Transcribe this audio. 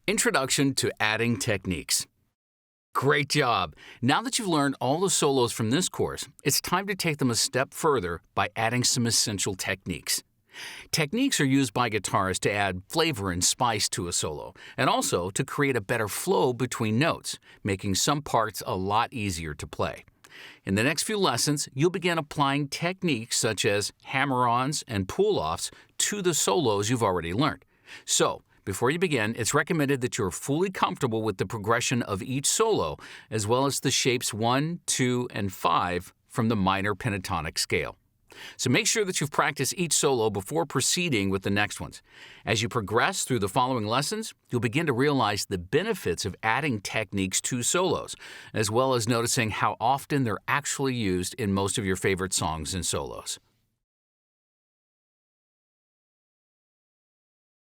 Introduction to Adding Techniques. Great job! Now that you've learned all the solos from this course, it's time to take them a step further by adding some essential techniques. Techniques are used by guitarists to add flavor and spice to a solo, and also to create a better flow between notes, making some parts a lot easier to play. In the next few lessons, you'll begin applying techniques such as hammer-ons and pull-offs to the solos you've already learned. So, before you begin, it's recommended that you're fully comfortable with the progression of each solo, as well as the shapes 1, 2, and 5 from the minor pentatonic scale. So make sure that you've practiced each solo before proceeding with the next ones. As you progress through the following lessons, you'll begin to realize the benefits of adding techniques to solos, as well as noticing how often they're actually used in most of your favorite songs and solos.